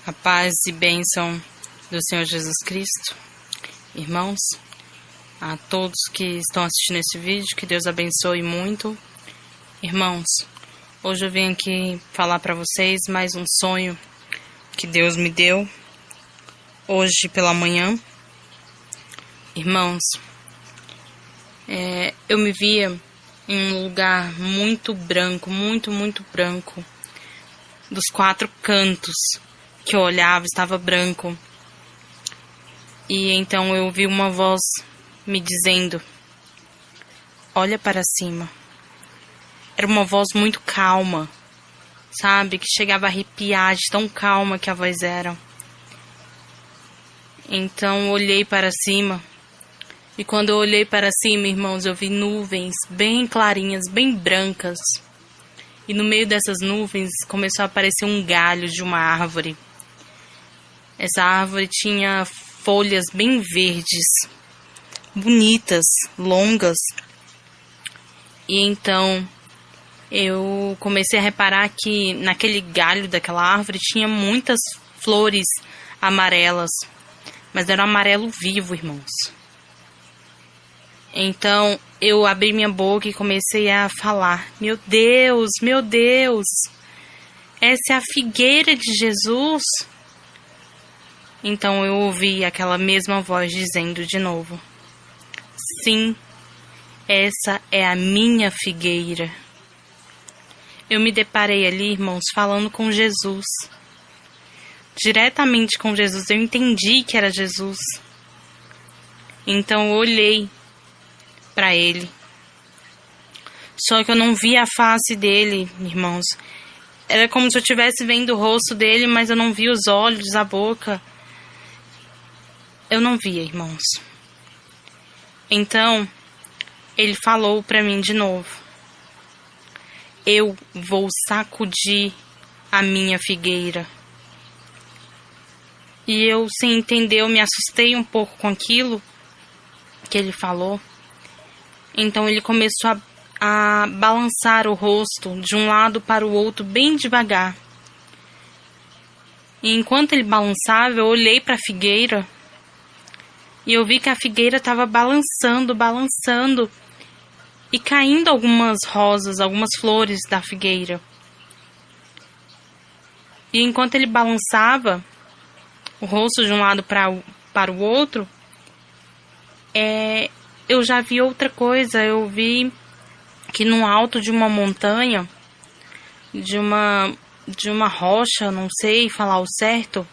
A paz e bênção do Senhor Jesus Cristo. Irmãos, a todos que estão assistindo esse vídeo, que Deus abençoe muito. Irmãos, hoje eu vim aqui falar para vocês mais um sonho que Deus me deu hoje pela manhã. Irmãos, eu me via em um lugar muito branco, muito branco. Dos 4 cantos que eu olhava estava branco. E então eu ouvi uma voz me dizendo: olha para cima. Era uma voz muito calma, sabe? Que chegava a arrepiar de tão calma que a voz era. Então eu olhei para cima. E quando eu olhei para cima, irmãos, eu vi nuvens bem clarinhas, bem brancas. E no meio dessas nuvens começou a aparecer um galho de uma árvore. Essa árvore tinha folhas bem verdes, bonitas, longas. E então eu comecei a reparar que naquele galho daquela árvore tinha muitas flores amarelas. Mas era um amarelo vivo, irmãos. Então eu abri minha boca e comecei a falar: meu Deus, essa é a figueira de Jesus? Então eu ouvi aquela mesma voz dizendo de novo: sim, essa é a minha figueira. Eu me deparei ali, irmãos, falando com Jesus. Diretamente com Jesus, eu entendi que era Jesus. Então eu olhei para ele. Só que eu não via a face dele, irmãos. Era como se eu estivesse vendo o rosto dele, mas eu não via os olhos, a boca. Eu não via, irmãos. Então, ele falou para mim de novo: eu vou sacudir a minha figueira. E eu, sem entender, eu me assustei um pouco com aquilo que ele falou. Então ele começou a balançar o rosto de um lado para o outro bem devagar. E enquanto ele balançava, eu olhei para a figueira e eu vi que a figueira estava balançando e caindo algumas rosas, algumas flores da figueira. E enquanto ele balançava o rosto de um lado para o outro, eu já vi outra coisa. Eu vi que no alto de uma montanha, de uma rocha, não sei falar o certo,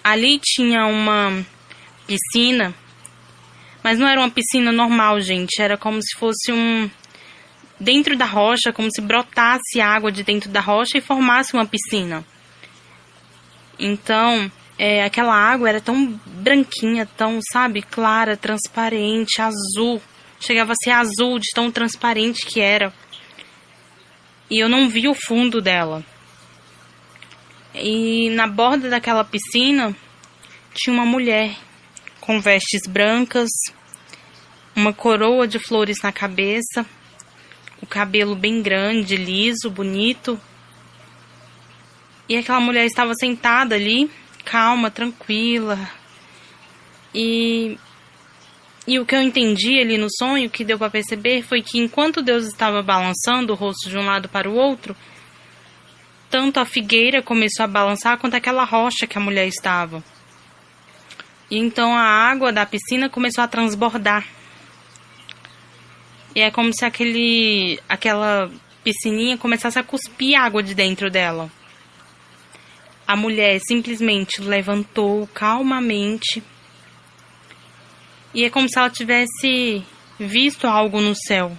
ali tinha uma piscina, mas não era uma piscina normal, gente. Era como se fosse dentro da rocha, como se brotasse água de dentro da rocha e formasse uma piscina. Então, aquela água era tão branquinha, tão, sabe, clara, transparente, azul. Chegava a ser azul de tão transparente que era. E eu não vi o fundo dela. E na borda daquela piscina tinha uma mulher com vestes brancas, uma coroa de flores na cabeça, o cabelo bem grande, liso, bonito. E aquela mulher estava sentada ali, calma, tranquila. E o que eu entendi ali no sonho, que deu para perceber, foi que enquanto Deus estava balançando o rosto de um lado para o outro, tanto a figueira começou a balançar quanto aquela rocha que a mulher estava. E então a água da piscina começou a transbordar. E é como se aquela piscininha começasse a cuspir água de dentro dela. A mulher simplesmente levantou calmamente. E é como se ela tivesse visto algo no céu.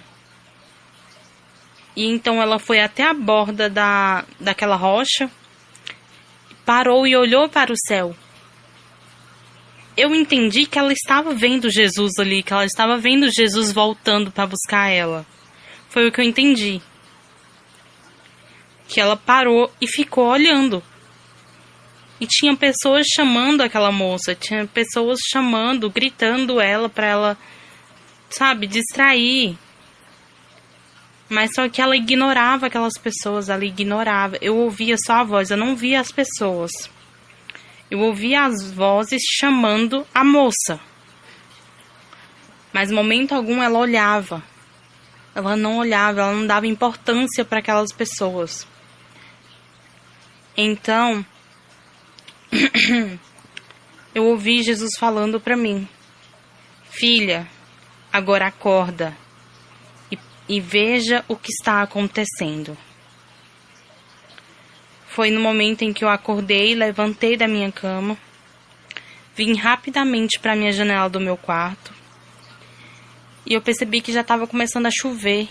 E então ela foi até a borda daquela rocha, parou e olhou para o céu. Eu entendi que ela estava vendo Jesus ali, que ela estava vendo Jesus voltando para buscar ela. Foi o que eu entendi. Que ela parou e ficou olhando. E tinha pessoas chamando aquela moça, tinha pessoas chamando, gritando ela para ela, sabe, distrair. Mas só que ela ignorava aquelas pessoas, ela ignorava. Eu ouvia só a voz, eu não via as pessoas. Eu ouvia as vozes chamando a moça. Mas momento algum ela olhava. Ela não olhava, ela não dava importância para aquelas pessoas. Então, eu ouvi Jesus falando para mim: filha, agora acorda e veja o que está acontecendo. Foi no momento em que eu acordei, levantei da minha cama, vim rapidamente para a minha janela do meu quarto e eu percebi que já estava começando a chover.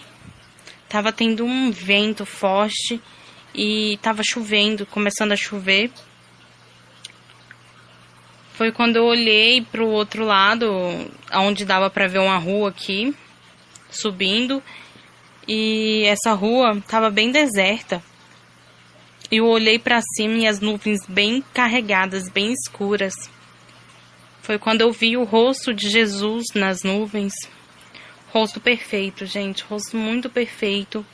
Tava tendo um vento forte e estava chovendo, começando a chover. Foi quando eu olhei para o outro lado, onde dava para ver uma rua aqui, subindo, e essa rua estava bem deserta. Eu olhei para cima e as nuvens bem carregadas, bem escuras. Foi quando eu vi o rosto de Jesus nas nuvens. Rosto perfeito, gente, rosto muito perfeito.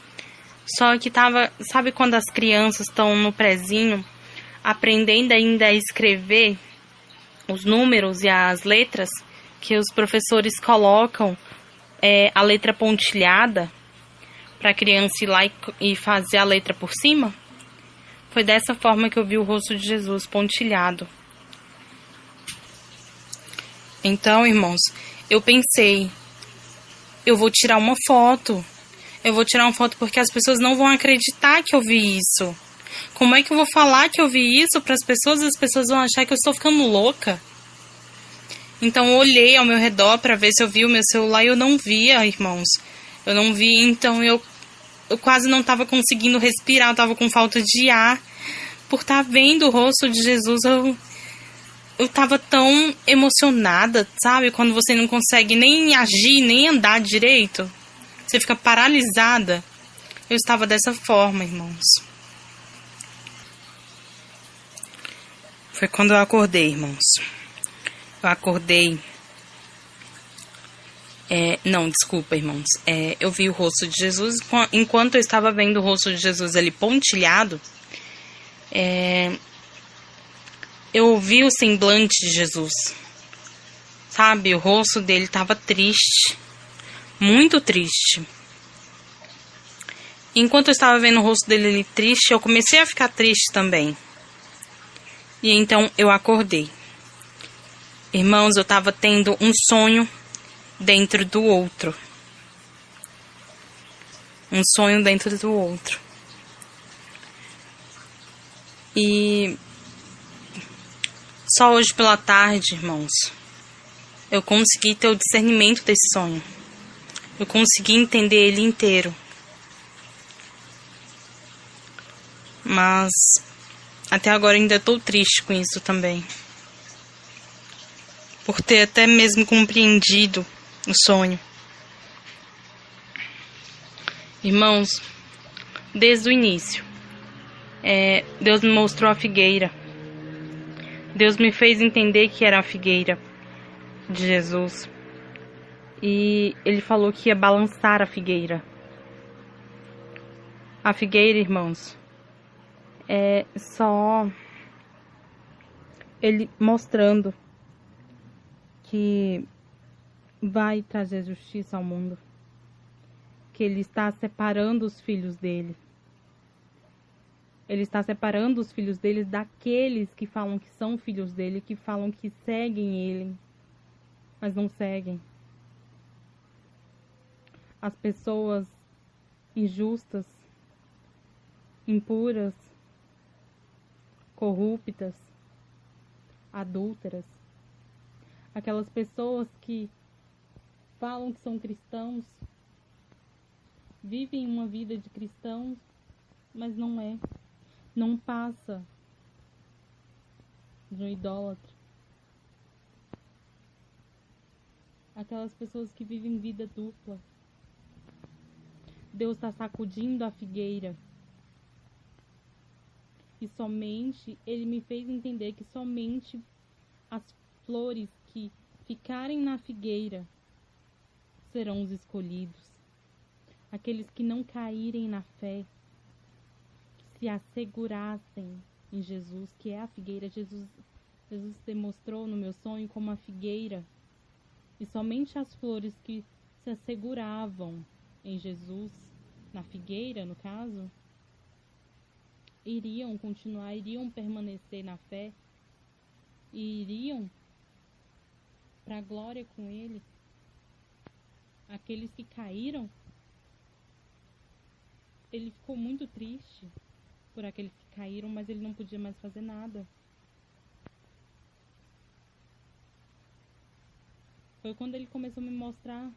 Só que tava, sabe quando as crianças estão no prezinho, aprendendo ainda a escrever os números e as letras, que os professores colocam a letra pontilhada para a criança ir lá e fazer a letra por cima? Foi dessa forma que eu vi o rosto de Jesus pontilhado. Então, irmãos, eu pensei, eu vou tirar uma foto. Eu vou tirar uma foto porque as pessoas não vão acreditar que eu vi isso. Como é que eu vou falar que eu vi isso para as pessoas e as pessoas vão achar que eu estou ficando louca? Então eu olhei ao meu redor para ver se eu vi o meu celular e eu não via, irmãos. Eu não vi, então eu quase não estava conseguindo respirar, eu estava com falta de ar. Por estar vendo o rosto de Jesus, eu estava tão emocionada, sabe? Quando você não consegue nem agir, nem andar direito. Você fica paralisada. Eu estava dessa forma, irmãos. Foi quando eu acordei, irmãos. Eu acordei. Não, desculpa, irmãos. Eu vi o rosto de Jesus. Enquanto eu estava vendo o rosto de Jesus ali pontilhado, eu ouvi o semblante de Jesus. Sabe, o rosto dele estava triste. Muito triste. Enquanto eu estava vendo o rosto dele ali triste, eu comecei a ficar triste também. E então eu acordei. Irmãos, eu estava tendo um sonho dentro do outro. Um sonho dentro do outro. E só hoje pela tarde, irmãos, eu consegui ter o discernimento desse sonho. Eu consegui entender ele inteiro. Mas até agora ainda estou triste com isso também. Por ter até mesmo compreendido o sonho. Irmãos, desde o início, Deus me mostrou a figueira. Deus me fez entender que era a figueira de Jesus. E Ele falou que ia balançar a figueira. A figueira, irmãos, é só Ele mostrando que vai trazer justiça ao mundo. Que Ele está separando os filhos dele. Ele está separando os filhos dele daqueles que falam que são filhos dele, que falam que seguem ele, mas não seguem. As pessoas injustas, impuras, corruptas, adúlteras, aquelas pessoas que falam que são cristãos, vivem uma vida de cristãos, mas não é. Não passa de um idólatra. Aquelas pessoas que vivem vida dupla. Deus está sacudindo a figueira. E somente, Ele me fez entender que somente as flores que ficarem na figueira serão os escolhidos. aqueles que não caírem na fé, que se assegurassem em Jesus, que é a figueira. Jesus demonstrou no meu sonho como a figueira, e somente as flores que se asseguravam em Jesus, na figueira, no caso, iriam continuar, iriam permanecer na fé e iriam para a glória com Ele. Aqueles que caíram, ele ficou muito triste por aqueles que caíram, mas ele não podia mais fazer nada. Foi quando ele começou a me mostrar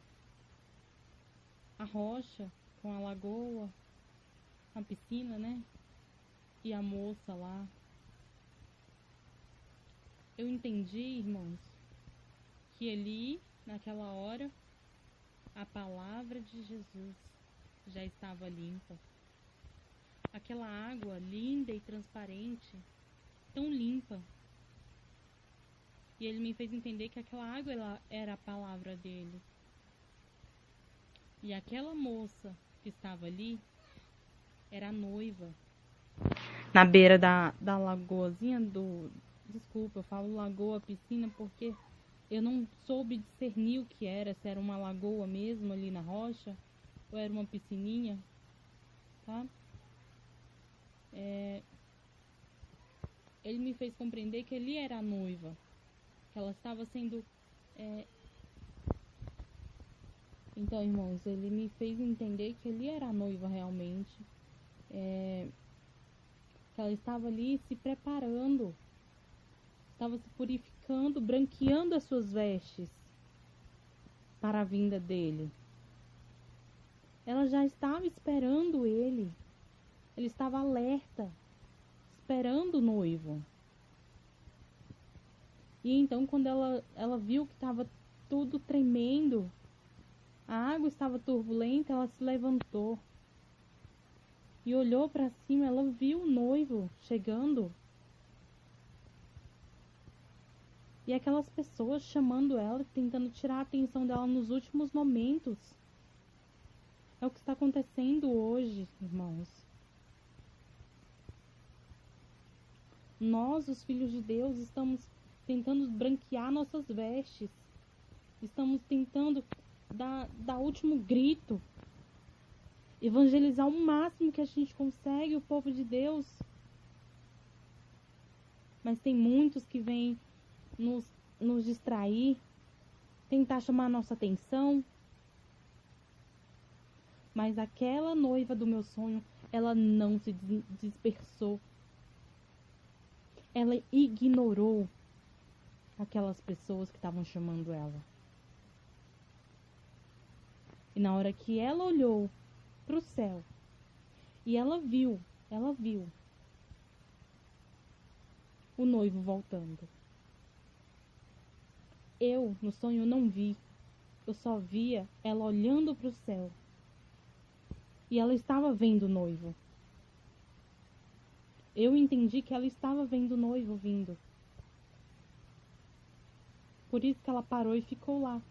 a rocha com a lagoa, a piscina, né? E a moça lá. Eu entendi, irmãos, que ali, naquela hora, a palavra de Jesus já estava limpa. Aquela água linda e transparente, tão limpa. E ele me fez entender que aquela água era a palavra dele. E aquela moça que estava ali era a noiva. Na beira da lagoazinha Desculpa, eu falo lagoa, piscina, porque eu não soube discernir o que era, se era uma lagoa mesmo ali na rocha, ou era uma piscininha, tá? Ele me fez compreender que ali era a noiva, que ela estava sendo... Então, irmãos, ele me fez entender que ali era a noiva realmente, que ela estava ali se preparando, estava se purificando, branqueando as suas vestes para a vinda dele. Ela já estava esperando ele. Ele estava alerta, esperando o noivo. E então, quando ela viu que estava tudo tremendo, a água estava turbulenta, ela se levantou e olhou para cima. Ela viu o noivo chegando. E aquelas pessoas chamando ela, tentando tirar a atenção dela nos últimos momentos. É o que está acontecendo hoje, irmãos. Nós, os filhos de Deus, estamos tentando branquear nossas vestes. Estamos tentando dar último grito. Evangelizar o máximo que a gente consegue o povo de Deus. Mas tem muitos que vêm nos distrair, tentar chamar a nossa atenção. Mas aquela noiva do meu sonho, ela não se dispersou. Ela ignorou aquelas pessoas que estavam chamando ela. E na hora que ela olhou para o céu e ela viu o noivo voltando. Eu, no sonho, não vi. Eu só via ela olhando para o céu. E ela estava vendo o noivo. Eu entendi que ela estava vendo o noivo vindo. Por isso que ela parou e ficou lá,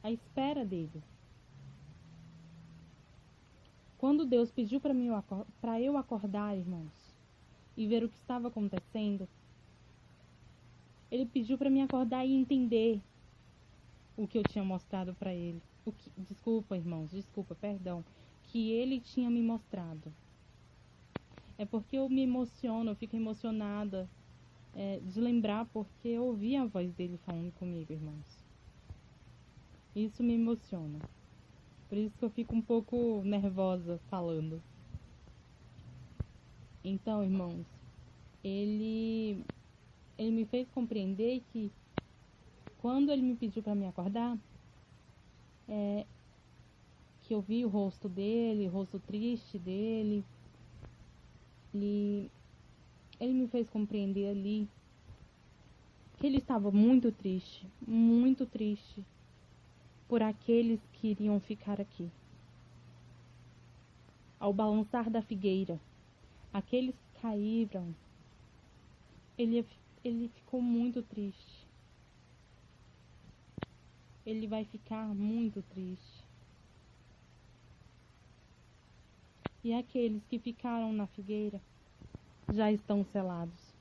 à espera dele. Quando Deus pediu para eu acordar, irmãos, e ver o que estava acontecendo, Ele pediu para me acordar e entender o que eu tinha mostrado para ele. Desculpa, irmãos, perdão. Que ele tinha me mostrado. É porque eu me emociono, eu fico emocionada de lembrar, porque eu ouvi a voz dele falando comigo, irmãos. Isso me emociona. Por isso que eu fico um pouco nervosa falando. Então, irmãos, ele me fez compreender que quando ele me pediu para me acordar, que eu vi o rosto dele, o rosto triste dele, e ele me fez compreender ali que ele estava muito triste por aqueles que iriam ficar aqui. Ao balançar da figueira, aqueles que caíram, ele ficou muito triste. Ele vai ficar muito triste. e aqueles que ficaram na figueira já estão selados.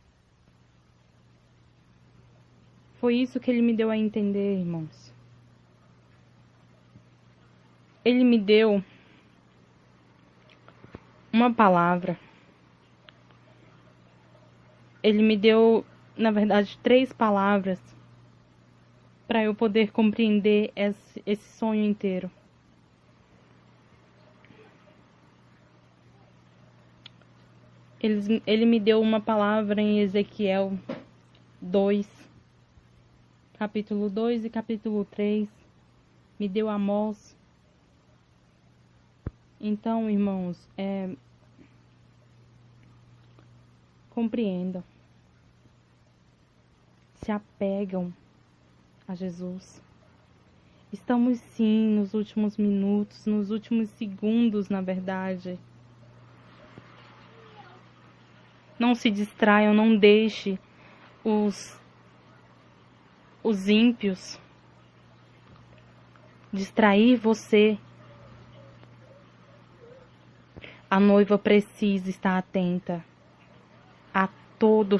Foi isso que ele me deu a entender, irmãos. Ele me deu uma palavra. Ele me deu, na verdade, 3 palavras para eu poder compreender esse sonho inteiro. Ele me deu uma palavra em Ezequiel 2, capítulo 2 e capítulo 3. Me deu Amós. Então, irmãos, compreendam. Se apegam a Jesus. Estamos sim nos últimos minutos, nos últimos segundos, na verdade. Não se distraiam, não deixe os ímpios distrair você. A noiva precisa estar atenta a todo